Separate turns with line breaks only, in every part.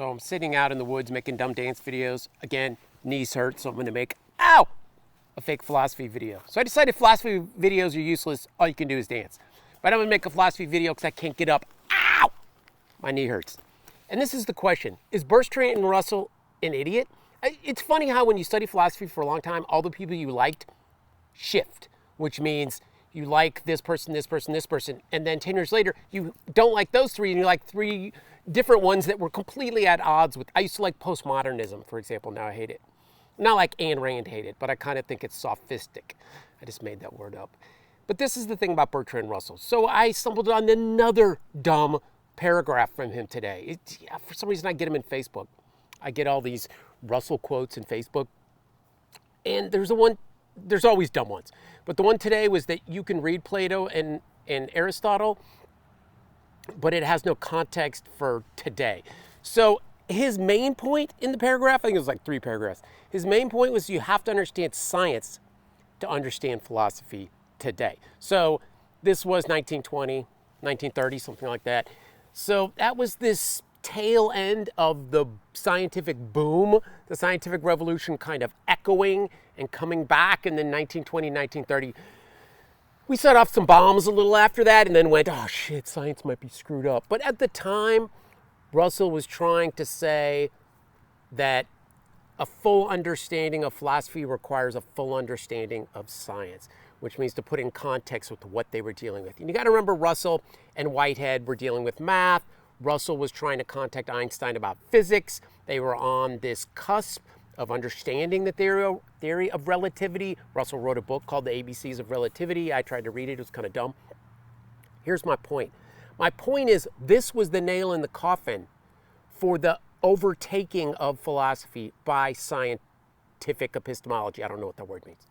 So I'm sitting out in the woods making dumb dance videos. Again, knees hurt, so I'm gonna make, ow, a fake philosophy video. So I decided philosophy videos are useless. All you can do is dance. But I'm gonna make a philosophy video because I can't get up. Ow! My knee hurts. And this is the question. Is Bertrand Russell an idiot? It's funny how when you study philosophy for a long time, all the people you liked shift, which means you like this person, this person, this person, and then 10 years later, you don't like those three, and you like three different ones that were completely at odds with. I used to like postmodernism, for example. Now I hate it. Not like Ayn Rand hate it, but I kind of think it's sophistic. I just made that word up. But this is the thing about Bertrand Russell. So I stumbled on another dumb paragraph from him today. For some reason, I get him in Facebook. I get all these Russell quotes in Facebook. And there's always dumb ones. But the one today was that you can read Plato and Aristotle, but it has no context for today. So his main point in the paragraph, I think it was like 3 paragraphs. His main point was you have to understand science to understand philosophy today. So this was 1920, 1930, something like that. So that was this tail end of the scientific boom, the scientific revolution kind of echoing and coming back. And then 1920, 1930, we set off some bombs a little after that and then went, oh shit, science might be screwed up. But at the time, Russell was trying to say that a full understanding of philosophy requires a full understanding of science, which means to put in context with what they were dealing with. And you got to remember Russell and Whitehead were dealing with math. Russell was trying to contact Einstein about physics. They were on this cusp of understanding the theory of relativity. Russell wrote a book called The ABCs of Relativity. I tried to read it. It was kind of dumb. Here's my point. My point is this was the nail in the coffin for the overtaking of philosophy by scientific epistemology. I don't know what that word means.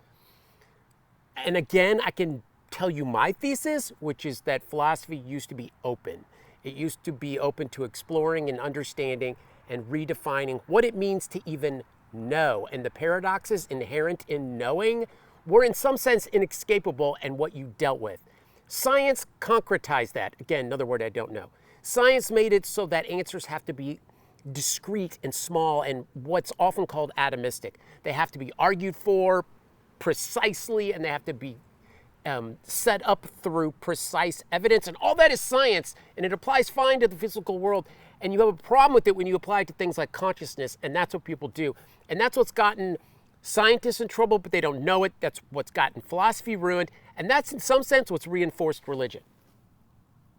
And again, I can tell you my thesis, which is that philosophy used to be open. It used to be open to exploring and understanding and redefining what it means to even know. And the paradoxes inherent in knowing were in some sense inescapable and what you dealt with. Science concretized that. Again, another word I don't know. Science made it so that answers have to be discrete and small and what's often called atomistic. They have to be argued for precisely and they have to be set up through precise evidence. And all that is science, and it applies fine to the physical world. And you have a problem with it when you apply it to things like consciousness, and that's what people do. And that's what's gotten scientists in trouble, but they don't know it. That's what's gotten philosophy ruined. And that's in some sense what's reinforced religion.